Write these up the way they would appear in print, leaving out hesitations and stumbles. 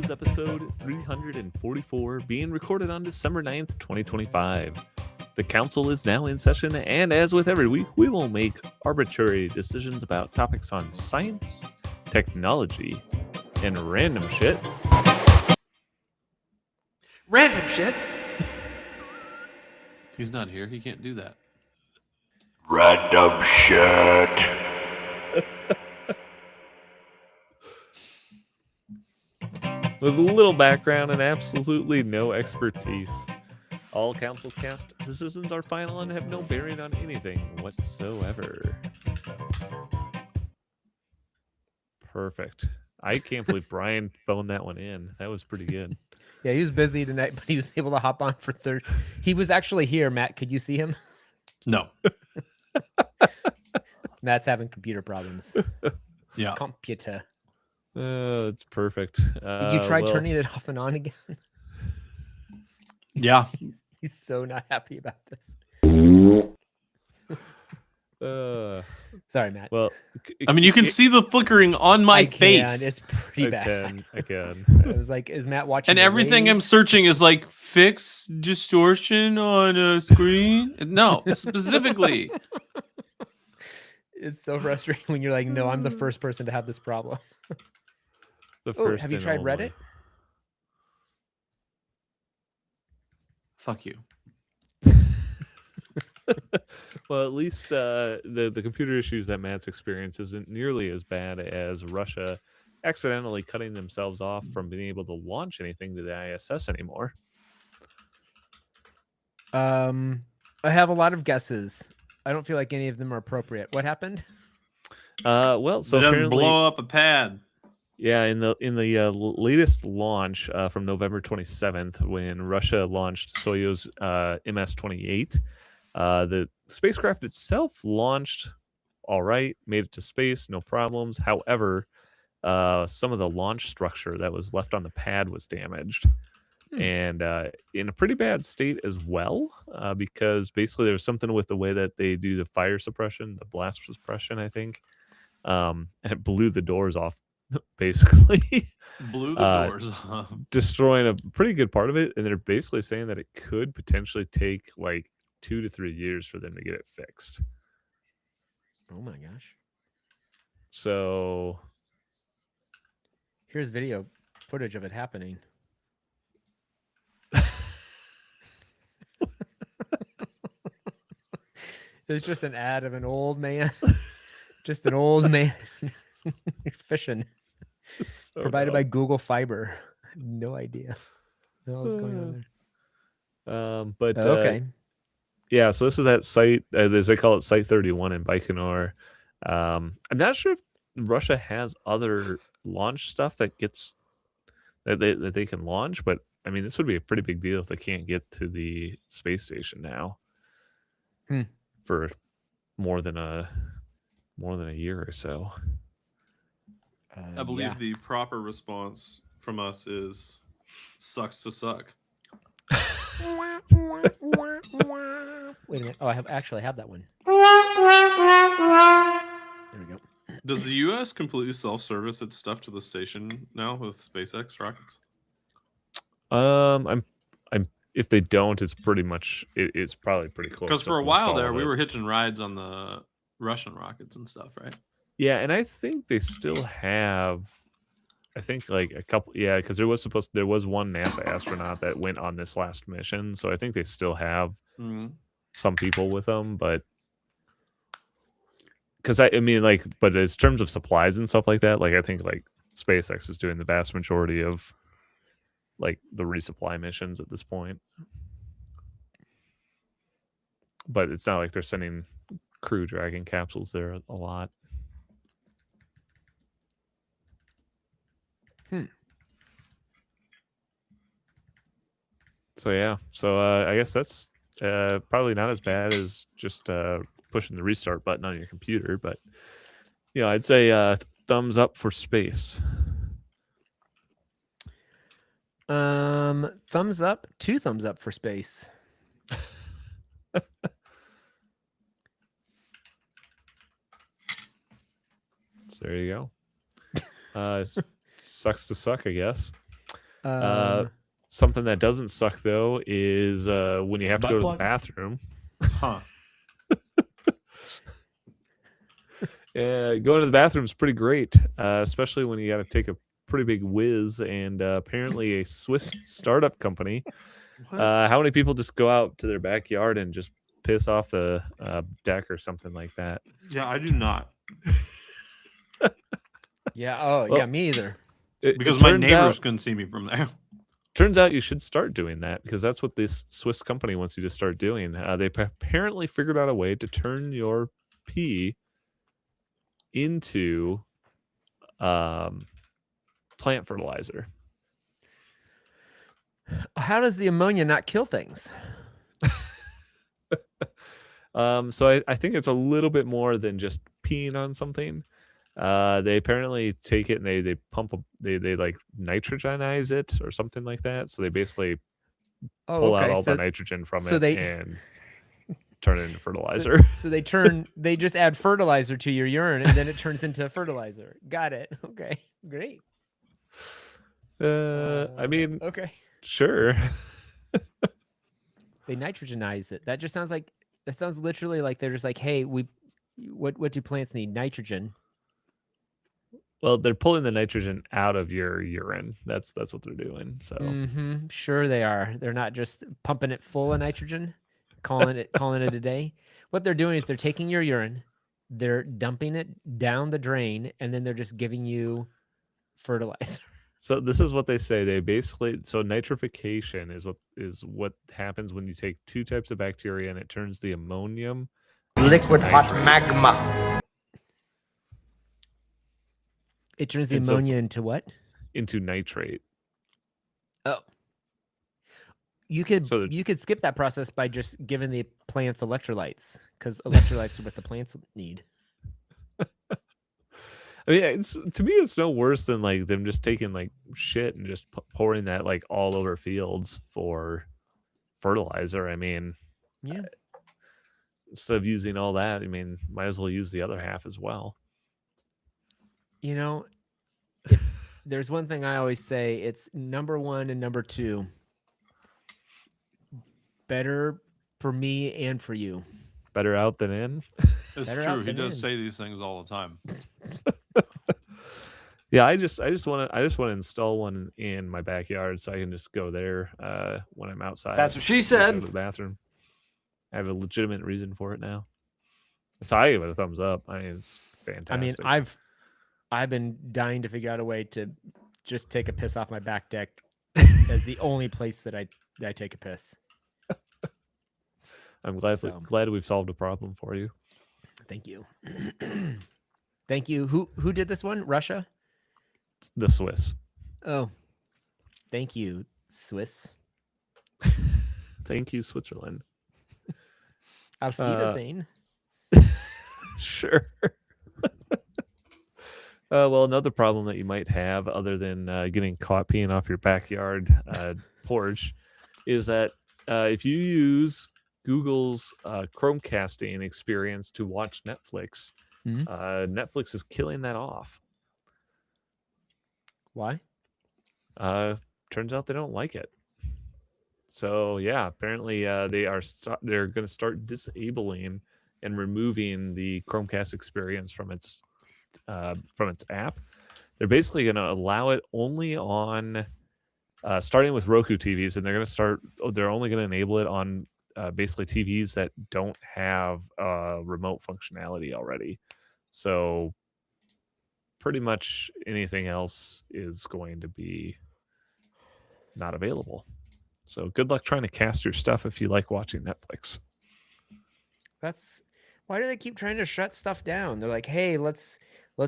is episode 344, being recorded on December 9th, 2025. The council is now in session, and as with every week, we will make arbitrary decisions about topics on science, technology, and random shit. Random shit? He's not here. He can't do that. Random shit. With little background and absolutely no expertise. All CouncilCast decisions are final and have no bearing on anything whatsoever. Perfect. I can't believe Brian phoned that one in. That was pretty good. Yeah, he was busy tonight, but he was able to hop on for third. He was actually here, Matt. Could you see him? No. Matt's having computer problems. Yeah. Computer. It's perfect. Did you try turning it off and on again? Yeah. He's so not happy about this. Sorry, Matt. Well, I mean, you can see the flickering on my face. It's pretty bad. I can. It was like, is Matt watching? And everything I'm searching is like fix distortion on a screen. No, specifically. It's so frustrating when you're like, no, I'm the first person to have this problem. Have you tried Reddit? Fuck you. Well, at least the computer issues that Matt's experienced isn't nearly as bad as Russia accidentally cutting themselves off from being able to launch anything to the ISS anymore. I have a lot of guesses. I don't feel like any of them are appropriate. What happened? Well, so They didn't apparently, blow up a pad. yeah, in the latest launch from November 27th, when Russia launched Soyuz MS-28, the spacecraft itself launched all right, made it to space, no problems. However, some of the launch structure that was left on the pad was damaged, and in a pretty bad state as well, because basically there was something with the way that they do the fire suppression, the blast suppression, I think, and it blew the doors off. Basically Blew the doors off, destroying a pretty good part of it, and they're basically saying that it could potentially take like 2 to 3 years for them to get it fixed. Oh my gosh. So here's video footage of it happening. It's just an ad of an old man. Just an old man fishing. so Provided dumb. by Google Fiber. I have no idea what's going on there. But Okay. yeah, so this is that site, as they call it, Site 31 in Baikonur. I'm not sure if Russia has other launch stuff that they can launch, but I mean, this would be a pretty big deal if they can't get to the space station now for more than a year or so. I believe the proper response from us is sucks to suck. Wait a minute. Oh, I actually have that one. There we go. Does the U.S. completely self-service its stuff to the station now with SpaceX rockets? I'm if they don't, it's pretty much it's probably pretty close. Because for a while there, we were hitching rides on the Russian rockets and stuff, right? Yeah, and I think they still have. I think like a couple, yeah, because there was one NASA astronaut that went on this last mission, so I think they still have some people with them, but because I mean, like, but in terms of supplies and stuff like that, like I think like SpaceX is doing the vast majority of like the resupply missions at this point, but it's not like they're sending Crew Dragon capsules there a lot. So yeah, so I guess that's probably not as bad as just pushing the restart button on your computer, but yeah, I'd say thumbs up for space. Thumbs up, 2 thumbs up for space. So there you go. Sucks to suck, I guess. Something that doesn't suck though is when you have to go to the bathroom. Huh. Going to the bathroom is pretty great, especially when you got to take a pretty big whiz. And apparently, a Swiss startup company. How many people just go out to their backyard and just piss off the deck or something like that? Yeah, I do not. Yeah. Oh, Well, yeah. Me either. Because my neighbors couldn't see me from there. Turns out you should start doing that because that's what this Swiss company wants you to start doing. They apparently figured out a way to turn your pee into plant fertilizer. How does the ammonia not kill things? So I think it's a little bit more than just peeing on something. They apparently take it and they pump they like nitrogenize it or something like that. So they basically pull out all the nitrogen from it and turn it into fertilizer. So they just add fertilizer to your urine and then it turns into fertilizer. Got it. Okay, great. I mean, okay, sure. They nitrogenize it. That sounds literally like they're just like, hey, what do plants need? Nitrogen. Well, they're pulling the nitrogen out of your urine. That's what they're doing. So sure they are. They're not just pumping it full of nitrogen, calling it a day. What they're doing is they're taking your urine, they're dumping it down the drain, and then they're just giving you fertilizer. So this is what they say. They basically nitrification is what happens when you take two types of bacteria and it turns the ammonium liquid hot magma. It turns the ammonia into what? Into nitrate. Oh. You could skip that process by just giving the plants electrolytes, because electrolytes are what the plants need. I mean, to me, it's no worse than like them just taking like shit and just pouring that like all over fields for fertilizer. I mean, yeah. Instead of using all that, I mean, might as well use the other half as well. You know, if there's one thing I always say, it's number one and number two. Better for me and for you. Better out than in. It's true. He does say these things all the time. Yeah, I just want to install one in my backyard so I can just go there when I'm outside. That's what she said. Go to the bathroom. I have a legitimate reason for it now. So I give it a thumbs up. I mean, it's fantastic. I mean, I've been dying to figure out a way to just take a piss off my back deck as the only place that I take a piss. I'm glad we've solved a problem for you. Thank you. Thank you. Who did this one? Russia? It's the Swiss. Oh. Thank you, Swiss. Thank you, Switzerland. Auf Wiedersehen. Sure. Well, another problem that you might have, other than getting caught peeing off your backyard porch, is that if you use Google's Chromecasting experience to watch Netflix, Netflix is killing that off. Why? Turns out they don't like it. So yeah, apparently they're going to start disabling and removing the Chromecast experience from its app. They're basically going to allow it only on starting with Roku TVs, and they're only going to enable it on basically TVs that don't have remote functionality already. So pretty much anything else is going to be not available. So good luck trying to cast your stuff if you like watching Netflix. Why do they keep trying to shut stuff down? They're like, hey, let's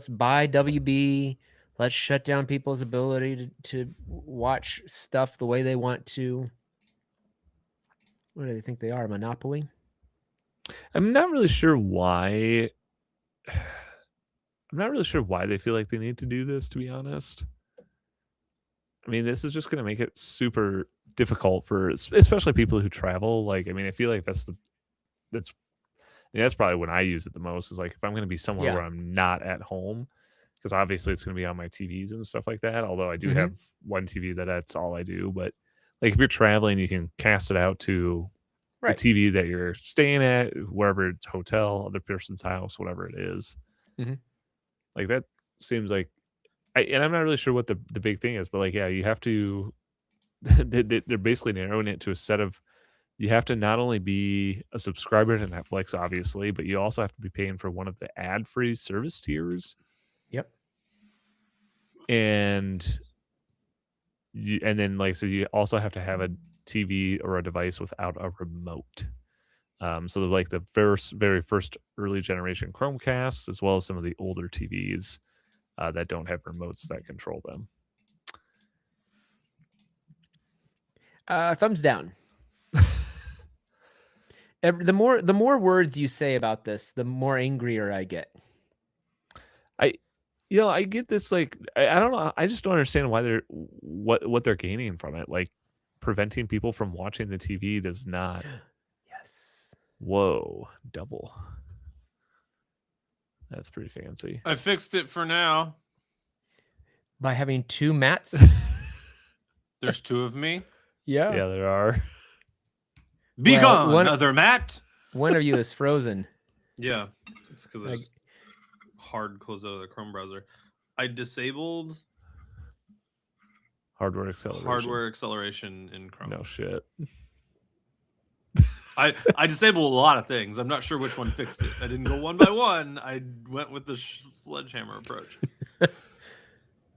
buy WB. Let's shut down people's ability to watch stuff the way they want to. What do they think they are? Monopoly? I'm not really sure why. I'm not really sure why they feel like they need to do this, to be honest. I mean, this is just going to make it super difficult for especially people who travel. Like, I mean, I feel like that's probably when I use it the most, is like if I'm going to be somewhere where I'm not at home, because obviously it's going to be on my TVs and stuff like that. Although I do have one TV that's all I do. But like if you're traveling, you can cast it out to the TV that you're staying at, wherever it's hotel, other person's house, whatever it is. Like that seems like, and I'm not really sure what the big thing is, but like, yeah, you have to, they're basically narrowing it to a set of, you have to not only be a subscriber to Netflix, obviously, but you also have to be paying for one of the ad-free service tiers. Yep. And then like, so you also have to have a TV or a device without a remote. So like the very first early generation Chromecasts, as well as some of the older TVs that don't have remotes that control them. Thumbs down. The more words you say about this, the more angrier I get. I get this, like, I don't know. I just don't understand why what they're gaining from it. Like preventing people from watching the TV does not. Yes. Whoa, double. That's pretty fancy. I fixed it for now. By having 2 mats? There's 2 of me. Yeah, there are. Be gone, other Matt. One of you is frozen. Yeah, it's because I just hard closed out of the Chrome browser. I disabled hardware acceleration in Chrome. No shit. I disabled a lot of things. I'm not sure which one fixed it. I didn't go one by one. I went with the sledgehammer approach.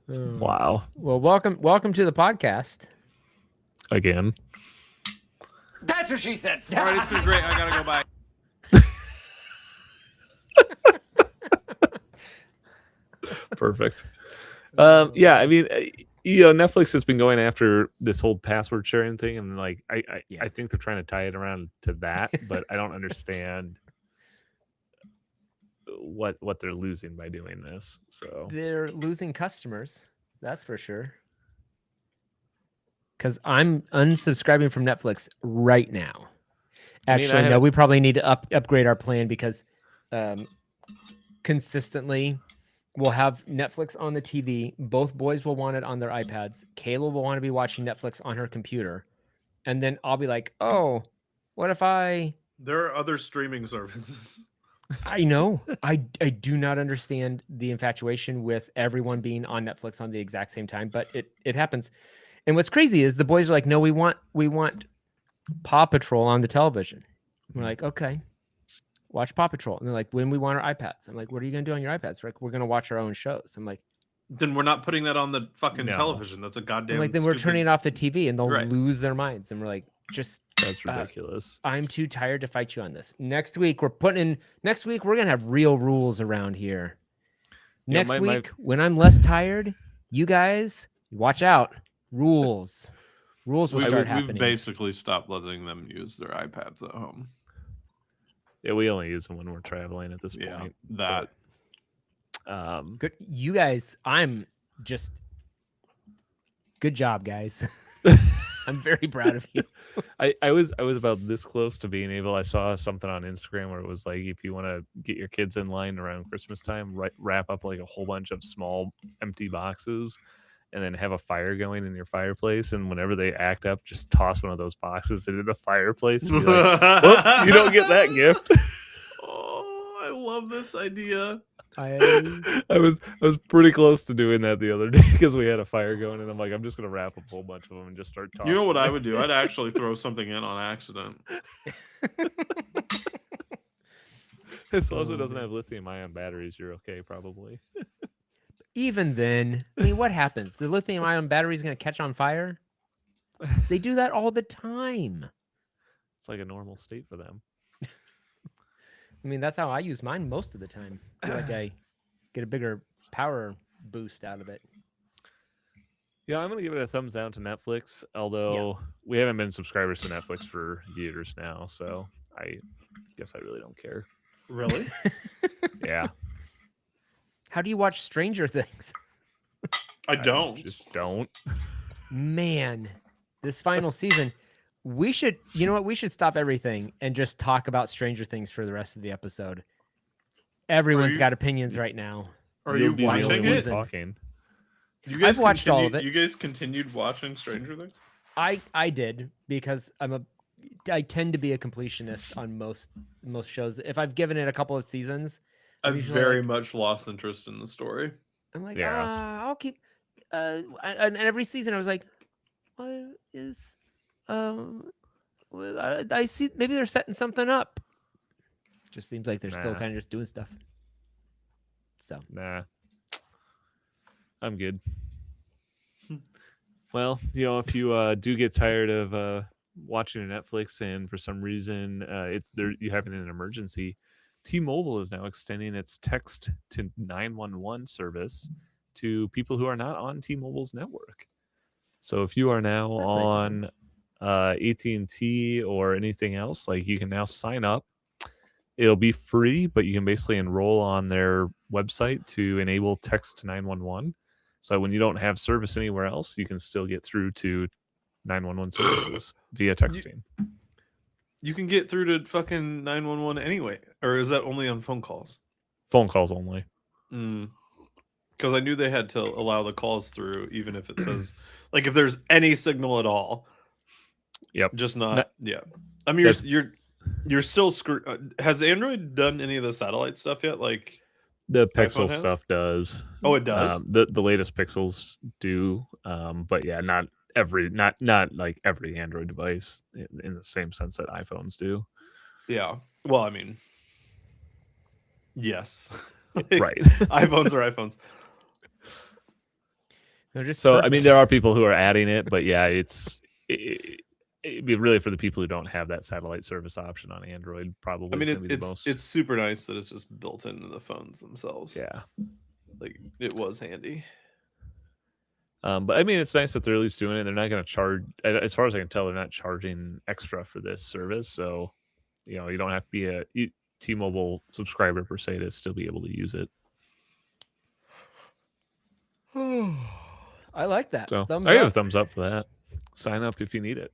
Wow. Well, welcome to the podcast. Again. That's what she said. All right, it's been great. I gotta go bye. Perfect. Yeah, I mean, Netflix has been going after this whole password sharing thing, and like, I think they're trying to tie it around to that, but I don't understand what they're losing by doing this. So they're losing customers, that's for sure. Because I'm unsubscribing from Netflix right now. Actually, no, we probably need to upgrade our plan because consistently we'll have Netflix on the TV. Both boys will want it on their iPads. Kayla will want to be watching Netflix on her computer. And then I'll be like, oh, what if There are other streaming services. I know. I do not understand the infatuation with everyone being on Netflix on the exact same time, but it happens. And what's crazy is the boys are like, no, we want Paw Patrol on the television. We're like, okay, watch Paw Patrol. And they're like, when we want our iPads. I'm like, what are you going to do on your iPads? We're going to watch our own shows. I'm like, then we're not putting that on the fucking television. That's a goddamn. I'm like, then we're turning off the TV and they'll lose their minds. And we're like, that's ridiculous. I'm too tired to fight you on this. Next week, we're going to have real rules around here. Next week, when I'm less tired, you guys watch out. Rules will start happening. We've basically stopped letting them use their iPads at home. Yeah, we only use them when we're traveling at this point. That. Good. You guys, good job, guys. I'm very proud of you. I was about this close to being able. I saw something on Instagram where it was like, if you want to get your kids in line around Christmas time, wrap up like a whole bunch of small empty boxes and then have a fire going in your fireplace, and whenever they act up, just toss one of those boxes into the fireplace and be like, well, you don't get that gift. Oh, I love this idea. I was pretty close to doing that the other day because we had a fire going, and I'm like, I'm just gonna wrap up a whole bunch of them and just start tossing. You know what I would do? I'd actually throw something in on accident. As long as it doesn't have lithium-ion batteries, you're okay, probably. Even then, I mean, what happens? The lithium-ion battery is going to catch on fire? They do that all the time. It's like a normal state for them. I mean, that's how I use mine most of the time. I feel like I get a bigger power boost out of it. Yeah, I'm going to give it a thumbs down to Netflix, although we haven't been subscribers to Netflix for years now, so I guess I really don't care. Really? Yeah. How do you watch Stranger Things? I don't. Just don't. Man, this final season, we should stop everything and just talk about Stranger Things for the rest of the episode. Everyone's got opinions right now. Are You'll you be the only watching one it? talking. You guys I've watched all of it. You guys continued watching Stranger Things? I did because I tend to be a completionist on most shows. If I've given it a couple of seasons, I'm I've usually very like, much lost interest in the story. I'm like, Yeah. I'll keep. And every season I was like, what is, I see maybe they're setting something up. Just seems like they're still Nah. kind of just doing stuff. So Nah. I'm good. Well, you know, if you do get tired of watching Netflix and for some reason it's there you having an emergency, T-Mobile is now extending its text to 911 service to people who are not on T-Mobile's network. So if you are now That's nice of on AT&T or anything else, like you can now sign up. It'll be free, but you can basically enroll on their website to enable text to 911. So when you don't have service anywhere else, you can still get through to 911 services via texting. You can get through to fucking 911 anyway, or is that only on phone calls? Phone calls only. Because I knew they had to allow the calls through, even if it says, like, if there's any signal at all. Yep. Just not. Yeah. I mean, you're still screwed. Has Android done any of the satellite stuff yet? Like the iPhone Pixel has? stuff does. Oh, it does. The latest Pixels do, but yeah, not like every Android device in the same sense that iPhones do. Yeah. Well, I mean, yes. Right. iPhones are iPhones. they're just So I mean, perfect. there are people who are adding it, but yeah, it'd be really for the people who don't have that satellite service option on Android. Probably. I mean, gonna be the most. it's super nice that it's just built into the phones themselves. Yeah. Like it was handy. But I mean, it's nice that they're at least doing it. They're not going to charge, as far as I can tell, they're not charging extra for this service. So, you know, you don't have to be a T-Mobile subscriber per se to still be able to use it. I like that. So Thumbs I give up. a thumbs up for that. Sign up if you need it.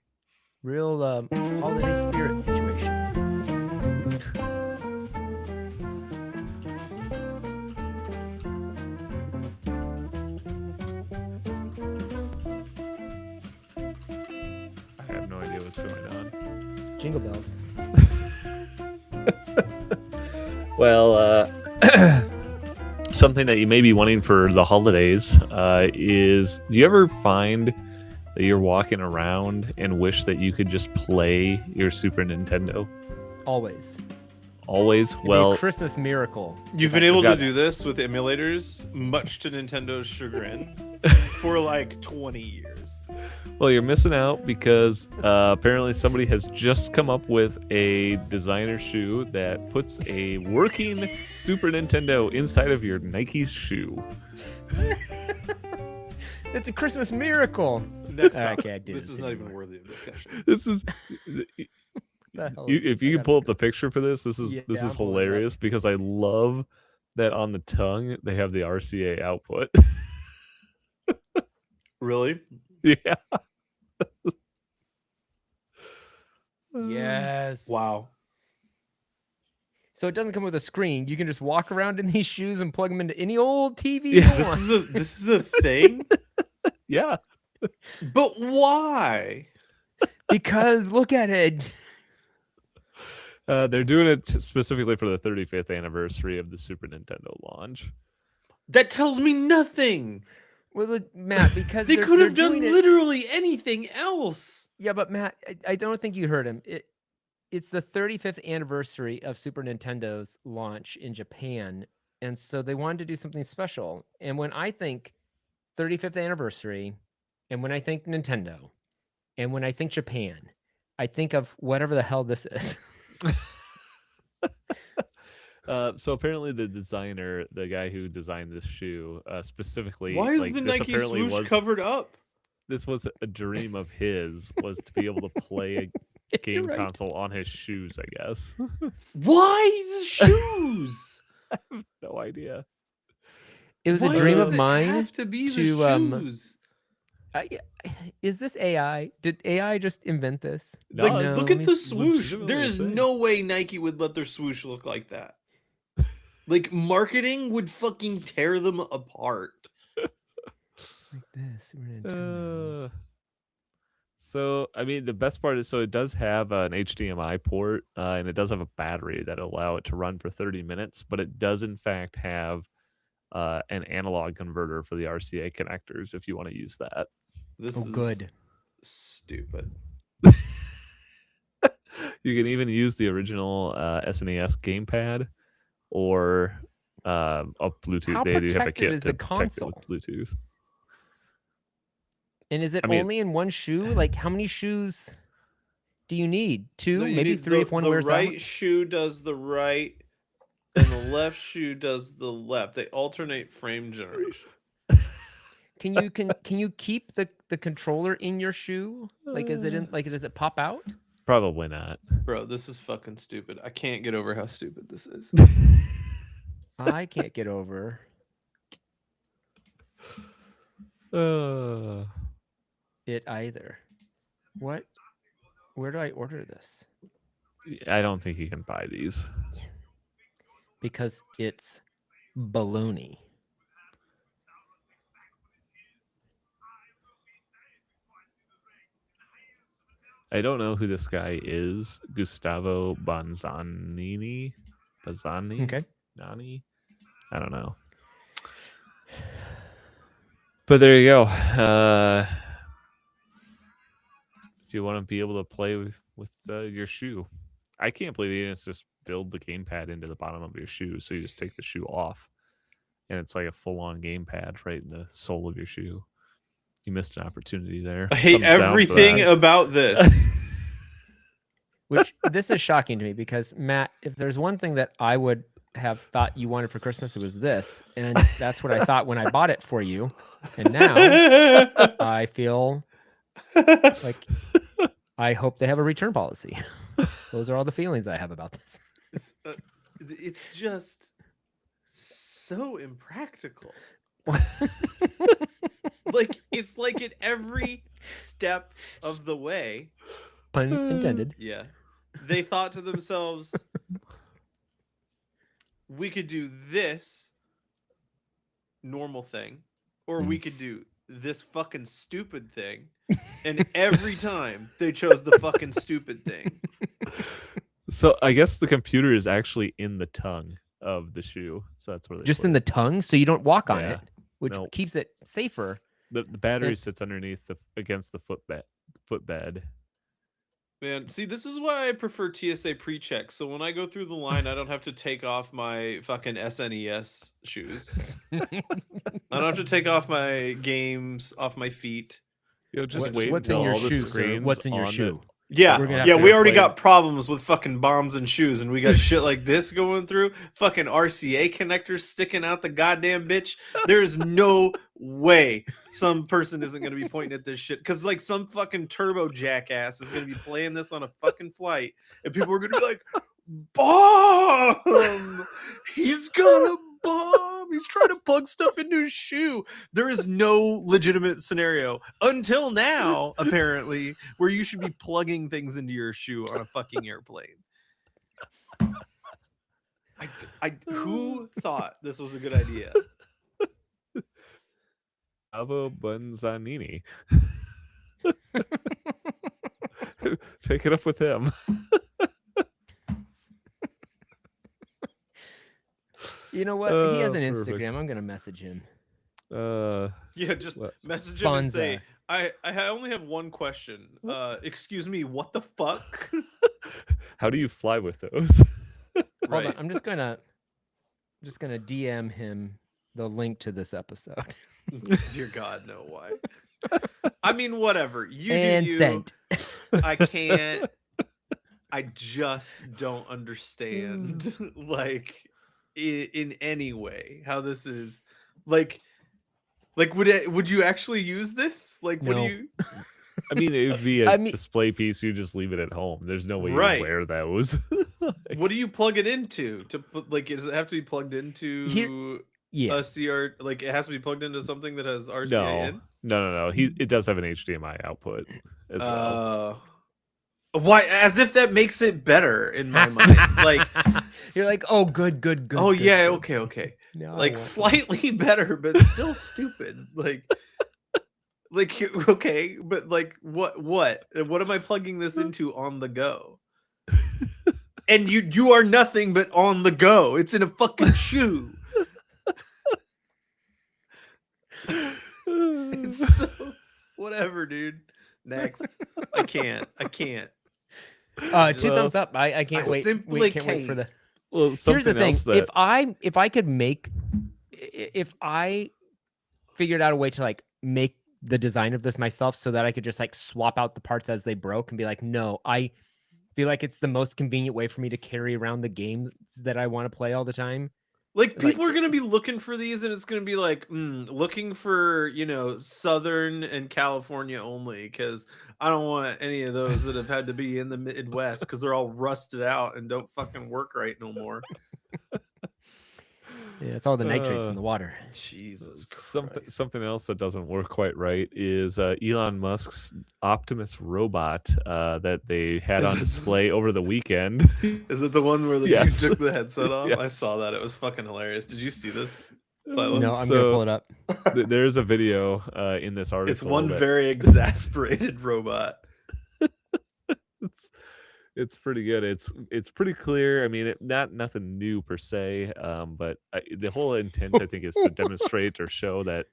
Real holiday spirit situation. I have no idea what's going on. Jingle bells. Well, something that you may be wanting for the holidays is, do you ever find that you're walking around and wish that you could just play your Super Nintendo? Always. Always? It'd be Well, a Christmas miracle. You've been able to do this with emulators, much to Nintendo's chagrin, for like 20 years. well, you're missing out because apparently somebody has just come up with a designer shoe that puts a working Super Nintendo inside of your Nike shoe. It's a Christmas miracle. Next I topic. can't do This this is not even anymore. worthy of discussion. This is... The hell if you I can gotta pull up go. the picture for this, this is Yeah, this I'm is pulling it up. hilarious because I love that on the tongue they have the RCA output. Really? Yeah. Yes. Wow. So it doesn't come with a screen. You can just walk around in these shoes and plug them into any old TV Yeah. you want. This is a thing? Yeah. But why? Because look at it. They're doing it specifically for the 35th anniversary of the Super Nintendo launch. That tells me nothing. Well, look, Matt, because They could have they're done doing it- literally anything else. Yeah, but Matt, I don't think you heard him. It's the 35th anniversary of Super Nintendo's launch in Japan, and so they wanted to do something special. And when I think 35th anniversary, and when I think Nintendo, and when I think Japan, I think of whatever the hell this is. So apparently the designer, the guy who designed this shoe, specifically, Why is like, the this Nike apparently swoosh was covered up? this was a dream of his, was to be able to play a game right. console on his shoes, I guess. Why the shoes? No idea. It was Why a dream does of it mine. have to be the to, shoes? Is this AI? Did AI just invent this? Like, No, look let at me the swoosh. legitimately There is think. no way Nike would let their swoosh look like that. Like marketing would fucking tear them apart. Like this. So, I mean, the best part is, so it does have an HDMI port, and it does have a battery that allow it to run for 30 minutes, but it does in fact have an analog converter for the RCA connectors if you want to use that. This is good. Stupid. You can even use the original SNES gamepad or a Bluetooth. How they do have a protected kit is to the protect it with console? Bluetooth. And is it I mean- only in one shoe? Like, how many shoes do you need? Two, No, you maybe need three if one the wears right out. shoe does the right, and the left shoe does the left. They alternate frame generation. Can you keep the controller in your shoe? Like, is it in? Like, does it pop out? Probably not. Bro, this is fucking stupid. I can't get over how stupid this is. I can't get over. It either. What? Where do I order this? I don't think you can buy these. Because it's baloney. I don't know who this guy is. Gustavo Bazzani? Okay. Nani? I don't know. But there you go. If you want to be able to play with your shoe. I can't believe you didn't just build the gamepad into the bottom of your shoe. So you just take the shoe off. And it's like a full-on gamepad right in the sole of your shoe. You missed an opportunity there. I hate everything about this. Which, this is shocking to me because, Matt, if there's one thing that I would have thought you wanted for Christmas, it was this. And that's what I thought when I bought it for you. And now I feel like I hope they have a return policy. Those are all the feelings I have about this. It's just so impractical. Like, it's like at every step of the way, pun intended, yeah, they thought to themselves, we could do this normal thing, or we could do this fucking stupid thing. And every time they chose the fucking stupid thing. So I guess the computer is actually in the tongue of the shoe. So that's where they just put in it. the tongue, so you don't walk on Yeah. it, which No. keeps it safer. The battery sits underneath against the footbed. Man, see, this is why I prefer TSA pre-check. So when I go through the line, I don't have to take off my fucking SNES shoes. I don't have to take off my games off my feet. You'll just What's wait in until your all the shoe, sir? screens What's in your on shoe? Yeah, We're gonna have yeah, to we already play- got problems with fucking bombs and shoes, and we got shit like this going through. Fucking RCA connectors sticking out the goddamn bitch. There's no way some person isn't going to be pointing at this shit, because like some fucking turbo jackass is going to be playing this on a fucking flight, and people are going to be like, bomb! He's got a bomb! He's trying to plug stuff into his shoe. There is no legitimate scenario until now, apparently, where you should be plugging things into your shoe on a fucking airplane. Who thought this was a good idea? Avo Bunzanini. Take it up with him. You know what? He has an Perfect. Instagram. I'm gonna message him. Yeah, just What? message him and say, Bonza. I only have one question. Excuse me, what the fuck? How do you fly with those? Hold on. I'm just gonna DM him the link to this episode. Dear God, no, why? I mean, whatever. You And do you. sent. I can't. I just don't understand, like, in any way, how this is, like would you actually use this? Like, what do No. you? I mean, it would be a I mean- display piece. You just leave it at home. There's no way Right. you wear those. What do you plug it into? To put, like, does it have to be plugged into Yeah. a CR? Like, it has to be plugged into something that has RCA in. No. It does have an HDMI output as well. Why? As if that makes it better in my mind. Like, you're like, oh, good. oh good, yeah, good. okay. Now I Like want one. slightly better, but still stupid. Like, okay, but like, what? What am I plugging this into on the go? And you are nothing but on the go. It's in a fucking shoe. It's so whatever, dude. Next, I can't. Two thumbs up. I can't I wait. simply Can't wait for the. Well, Here's the something thing: else that if I could make, if I figured out a way to like make the design of this myself, so that I could just like swap out the parts as they broke and be like, no, I feel like it's the most convenient way for me to carry around the games that I want to play all the time. Like people Like- are gonna be looking for these, and it's gonna be like looking for Southern and California only, because I don't want any of those that have had to be in the Midwest because they're all rusted out and don't fucking work right no more. Yeah, it's all the nitrates in the water. Jesus Christ. something else that doesn't work quite right is Elon Musk's Optimus robot that they had on display over the weekend. Is it the one where the Yes. dude took the headset off? I Yes. saw that. It was fucking hilarious. Did you see this? Silas? No, I'm gonna pull it up. There's a video in this article. It's one that- very exasperated robot. It's pretty good. It's pretty clear. I mean, nothing new per se, but the whole intent, I think, is to demonstrate or show that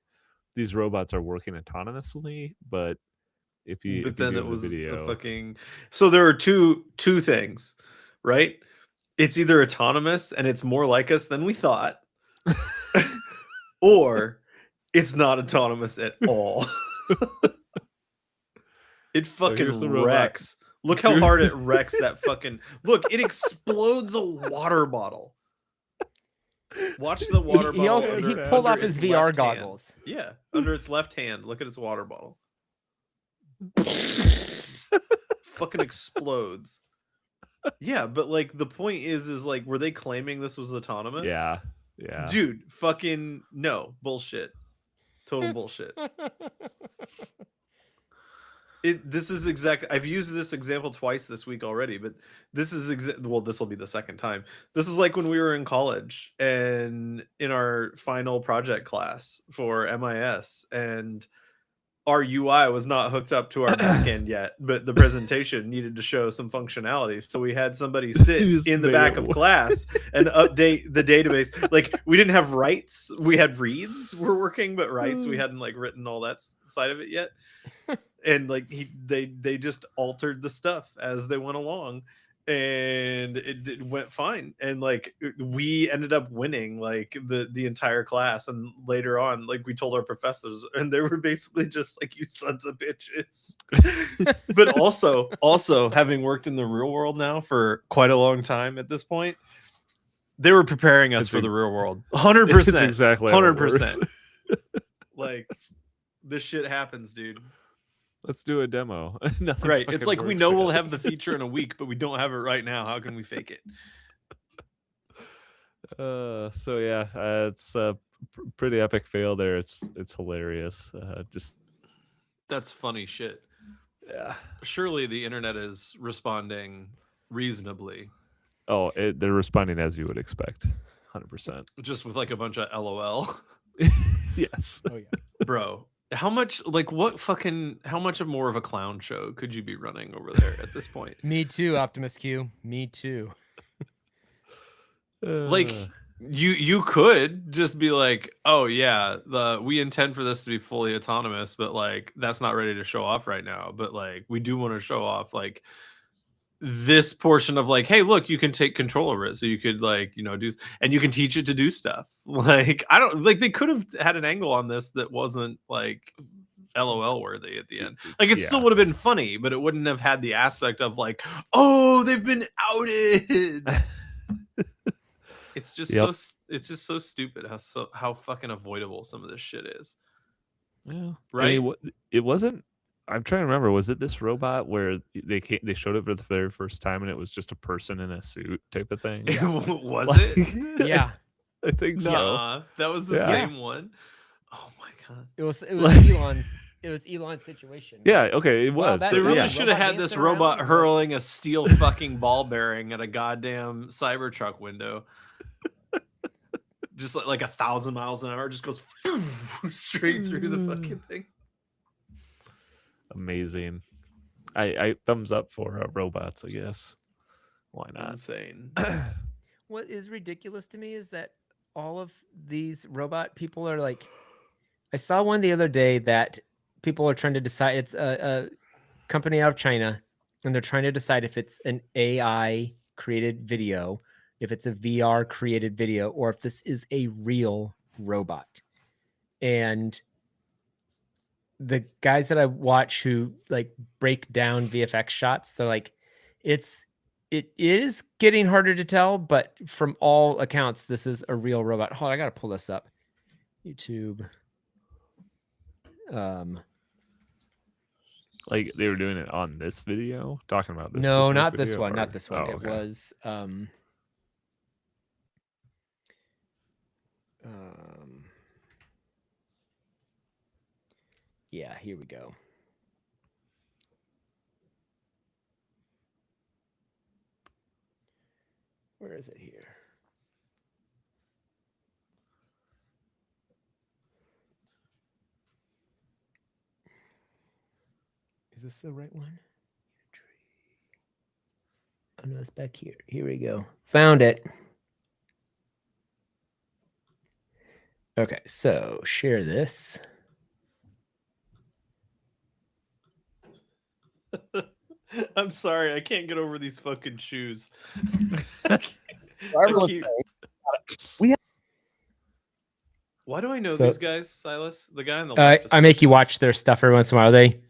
these robots are working autonomously. But if you Then view it the was video, a fucking. So there are two things, right? It's either autonomous and it's more like us than we thought, or it's not autonomous at all. It here's fucking the robot. wrecks. Look how hard it wrecks that fucking. Look, it explodes a water bottle. Watch the water He bottle. also under- pulled under off his its VR left hand. goggles. Yeah, under its left hand. Look at its water bottle. Fucking explodes. Yeah, but like the point is like, were they claiming this was autonomous? yeah. Dude, fucking no bullshit. Total bullshit. This is exactly. I've used this example twice this week already, but this is well, this will be the second time. This is like when we were in college and in our final project class for MIS, and our UI was not hooked up to our backend yet, but the presentation needed to show some functionality. So we had somebody sit Just in the made back it of work. class and update the database. Like we didn't have writes, we had reads were working, but writes we hadn't like written all that side of it yet. And like they just altered the stuff as they went along, and it went fine, and like we ended up winning like the entire class. And later on, like we told our professors, and they were basically just like, you sons of bitches. But also having worked in the real world now for quite a long time at this point, they were preparing us for the real world. 100%. It's exactly how it works. 100%. Like this shit happens, dude. Let's do a demo. Nothing Right. fucking It's like we works know yet. we'll have the feature in a week, but we don't have it right now. How can we fake it? So yeah, it's a pretty epic fail there. It's hilarious. Just That's funny shit. yeah. Surely the internet is responding reasonably, Oh, they're responding as you would expect. 100%. just with like a bunch of LOL. Yes. Oh yeah. Bro, how much more of a clown show could you be running over there at this point? Me too, Optimus Q. Me too. Like you could just be like, oh yeah, we intend for this to be fully autonomous, but like that's not ready to show off right now. But like we do want to show off like this portion of like, hey, look, you can take control over it. So you could like, do, and you can teach it to do stuff. Like, I don't like, they could have had an angle on this that wasn't like LOL worthy at the end. Like it still Yeah. would have been funny, but it wouldn't have had the aspect of like, oh, they've been outed. It's just Yep. it's just so stupid how fucking avoidable some of this shit is. Yeah. Right? I mean, it wasn't. I'm trying to remember. Was it this robot where they showed it for the very first time and it was just a person in a suit type of thing? Was Like, it? Yeah. I think so. Nah, that was the Yeah. same one. Oh my god. It was Like- Elon's it was Elon's situation. Yeah, okay, it Wow, was. that- They So, really yeah. should have robot had this dancing around, robot like- hurling a steel fucking ball bearing at a goddamn Cybertruck window. Just like 1,000 miles an hour, just goes straight through the fucking thing. Amazing. I thumbs up for robots, I guess. Why not? Insane. What is ridiculous to me is that all of these robot people are like, I saw one the other day that people are trying to decide. It's a company out of China, and they're trying to decide if it's an AI created video, if it's a VR created video, or if this is a real robot. And the guys that I watch who like break down VFX shots, they're like, it is getting harder to tell, but from all accounts, this is a real robot. Hold on, I gotta pull this up. YouTube. Like they were doing it on this video, talking about this. No, specific not this video, one, or- not this one. Oh, It okay. was yeah, here we go. Where is it here? Is this the right one? Oh no, it's back here. Here we go. Found it. Okay, so share this. I'm sorry, I can't get over these fucking shoes. Everyone's keep- saying- Why do I know So- these guys, Silas? The guy on the left. I make you especially. watch their stuff every once in a while. They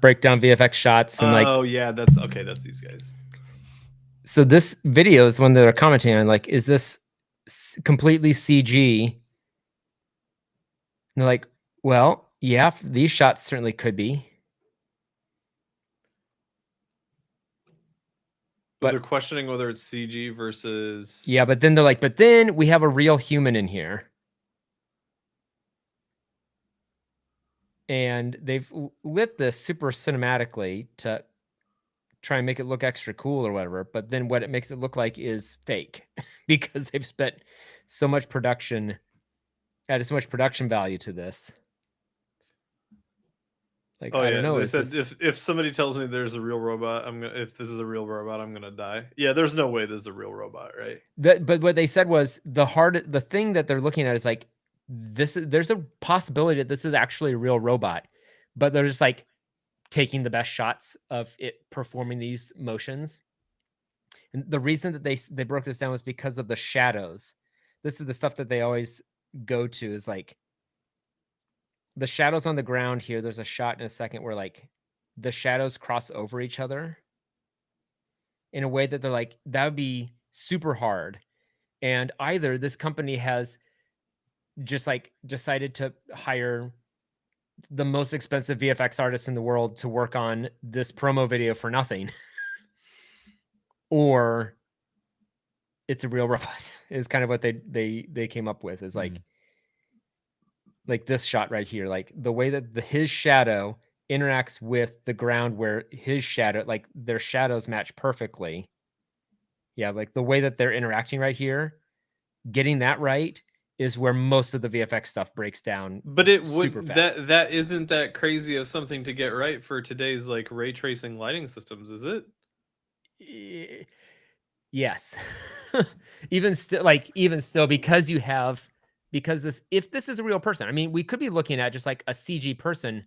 break down VFX shots and like. Oh yeah, that's okay. That's these guys. So this video is when they're commenting on like, is this completely CG? And they're like, well, yeah, these shots certainly could be. But But- they're questioning whether it's CG versus. Yeah, but then they're like, but then we have a real human in here. And they've lit this super cinematically to try and make it look extra cool or whatever. But then what it makes it look like is fake because they've spent so much production, added so much production value to this. Like, Oh I yeah, don't know. they is said this- if somebody tells me there's a real robot, if this is a real robot, I'm gonna die. Yeah, there's no way this is a real robot, right? but what they said was the thing that they're looking at is like there's a possibility that this is actually a real robot, but they're just like taking the best shots of it performing these motions. And the reason that they broke this down was because of the shadows. This is the stuff that they always go to is like the shadows on the ground here. There's a shot in a second where like the shadows cross over each other in a way that they're like, that would be super hard. And either this company has just like decided to hire the most expensive VFX artists in the world to work on this promo video for nothing, or it's a real robot is kind of what they came up with is like this shot right here, like the way that his shadow interacts with the ground where his shadow, like their shadows match perfectly. Yeah, like the way that they're interacting right here, getting that right is where most of the VFX stuff breaks down. But it super would fast. that isn't that crazy of something to get right for today's like ray tracing lighting systems, is it? Yes. even still, because if this is a real person, I mean, we could be looking at just like a CG person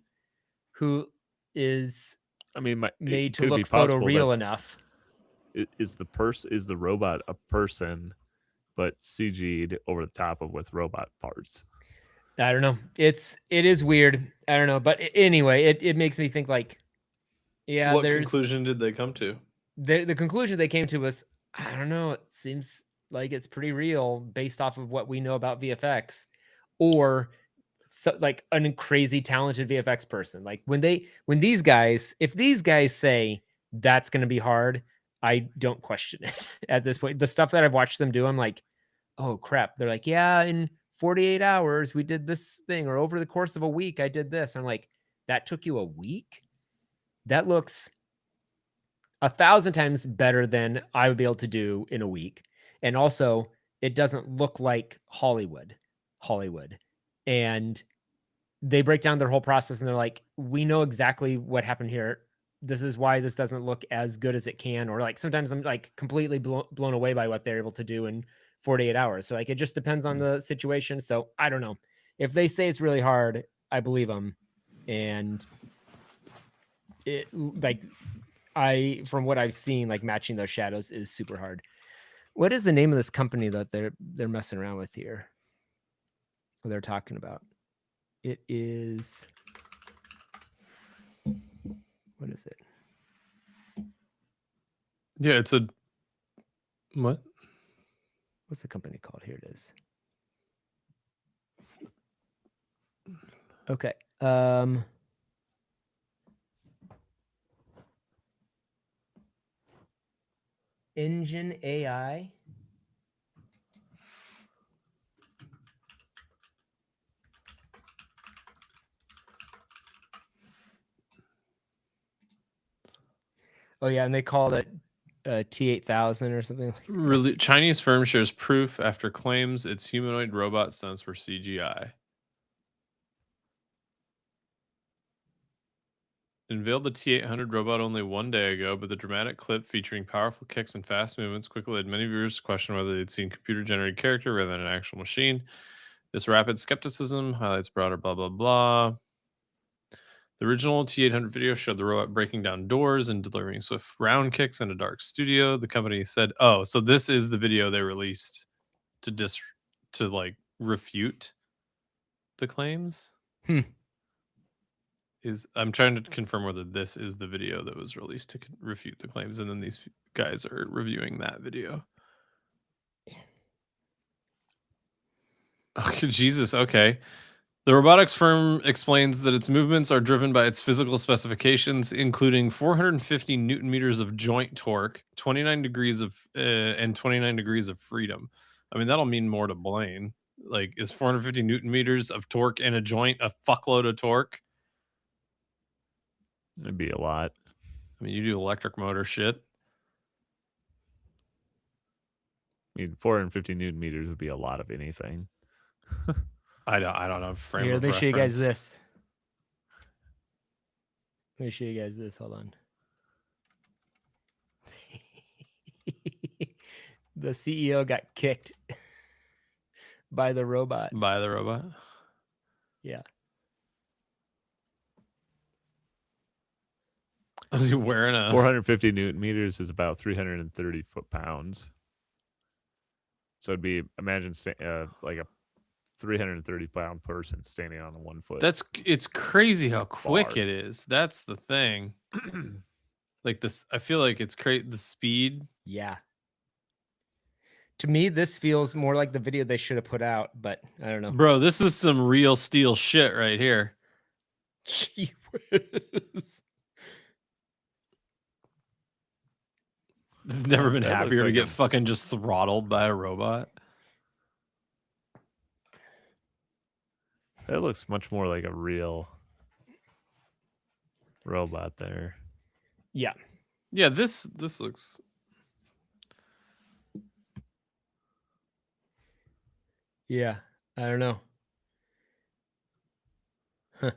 who is I mean, made to look photoreal enough. Is the robot a person, but CG'd over the top of with robot parts? I don't know. It is weird. I don't know. But anyway, it makes me think like, yeah, What there's conclusion did they come to? the conclusion they came to was, I don't know. It seems like it's pretty real based off of what we know about VFX, or so, like a crazy talented VFX person. Like if these guys say that's going to be hard, I don't question it at this point. The stuff that I've watched them do, I'm like, oh crap. They're like, yeah, in 48 hours we did this thing, or over the course of a week I did this. I'm like, that took you a week. That looks 1,000 times better than I would be able to do in a week. And also, it doesn't look like Hollywood. And they break down their whole process and they're like, we know exactly what happened here. This is why this doesn't look as good as it can. Or like sometimes I'm like completely blown away by what they're able to do in 48 hours. So like it just depends on the situation. So I don't know. If they say it's really hard, I believe them. And it like from what I've seen, like matching those shadows is super hard. What is the name of this company that they're messing around with here? What they're talking about? It is, what is it? Yeah, it's a what? What's the company called? Here it is. Okay. Engine AI. Oh yeah, and they called it T8000 or something like that. Chinese firm shares proof after claims its humanoid robot stunts were CGI. Unveiled the T800 robot only one day ago, but the dramatic clip featuring powerful kicks and fast movements quickly led many viewers to question whether they'd seen computer-generated character rather than an actual machine. This rapid skepticism highlights broader blah blah blah. The original T800 video showed the robot breaking down doors and delivering swift round kicks in a dark studio. The company said, "Oh, so this is the video they released to like refute the claims." I'm trying to confirm whether this is the video that was released to refute the claims, and then these guys are reviewing that video. Oh, Jesus, okay. The robotics firm explains that its movements are driven by its physical specifications, including 450 newton meters of joint torque, 29 degrees of and 29 degrees of freedom. I mean, that'll mean more to Blaine. Like, is 450 newton meters of torque in a joint a fuckload of torque? It'd be a lot. I mean, you do electric motor shit. I mean, 450 newton meters would be a lot of anything. I don't know. Frame Here, of let me show you guys reference. this. Let me show you guys this. Hold on. The CEO got kicked by the robot. By the robot? Yeah. Was he wearing a 450 newton meters is about 330 foot-pounds. So it'd be, imagine like a 330-pound person standing on 1 foot. It's crazy how quick bar. it is. That's the thing. Like this, I feel like it's the speed. Yeah. To me, this feels more like the video they should have put out, but I don't know. Bro, this is some real steel shit right here. Gee whiz. This has never been That looks happier to like get a- fucking just throttled by a robot. That looks much more like a real robot there. Yeah. Yeah, this looks. Yeah. I don't know. Huh.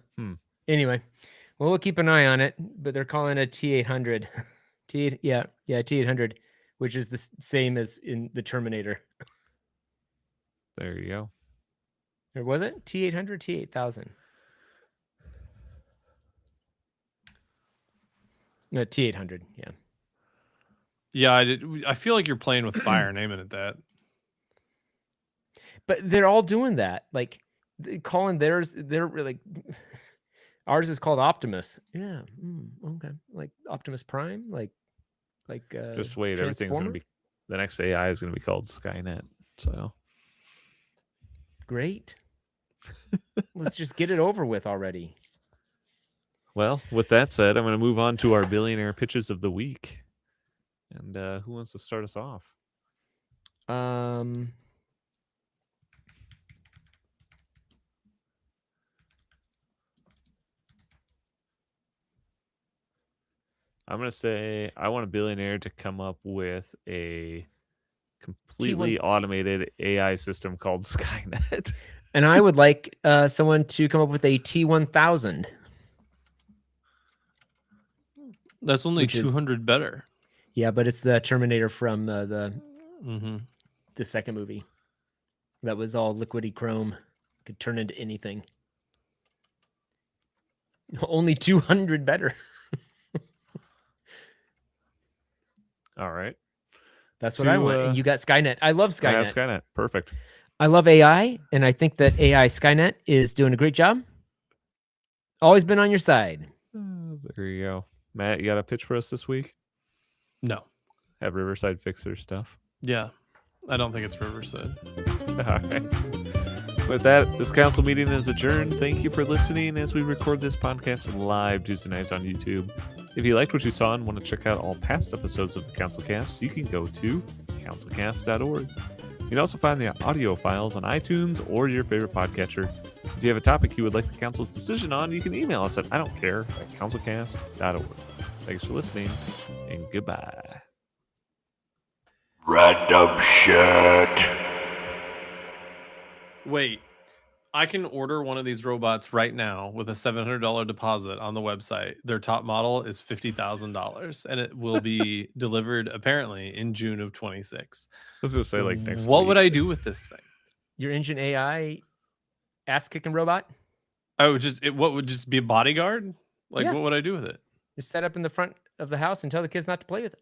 Anyway, well, we'll keep an eye on it, but they're calling it T800. T800, which is the same as in the Terminator. There you go. Or was it T800, T8000? No, T800. Yeah. Yeah, I feel like you're playing with fire naming it that. But they're all doing that. Like calling theirs, they're like ours is called Optimus. Yeah. Okay. Like Optimus Prime. Like just wait. Everything's going to be, the next AI is going to be called Skynet. So great. Let's just get it over with already. Well, with that said, I'm going to move on to our billionaire pitches of the week. And who wants to start us off? I'm gonna say I want a billionaire to come up with a completely automated AI system called Skynet. And I would like someone to come up with a T-1000. That's only Which is- 200 better. Yeah, but it's the Terminator from the Mm-hmm. second movie. That was all liquidy chrome. Could turn into anything. Only 200 better. All right. That's what I want. And you got Skynet. I love I have Skynet. Skynet. Perfect. I love AI, and I think that AI Skynet is doing a great job. Always been on your side. There you go. Matt, you got a pitch for us this week? No. Have Riverside fix their stuff. Yeah. I don't think it's Riverside. All right. With that, this council meeting is adjourned. Thank you for listening as we record this podcast live Tuesday nights on YouTube. If you liked what you saw and want to check out all past episodes of the CouncilCast, you can go to councilcast.org. You can also find the audio files on iTunes or your favorite podcatcher. If you have a topic you would like the council's decision on, you can email us at idon'tcare@councilcast.org. Thanks for listening, and goodbye. Random shit. Wait. I can order one of these robots right now with a $700 deposit on the website. Their top model is $50,000, and it will be delivered apparently in June of 26. I was going to say, like, next What week. would I do with this thing? Your engine AI ass-kicking robot? I would what would just be a bodyguard? Like, Yeah. what would I do with it? Just set up in the front of the house and tell the kids not to play with it.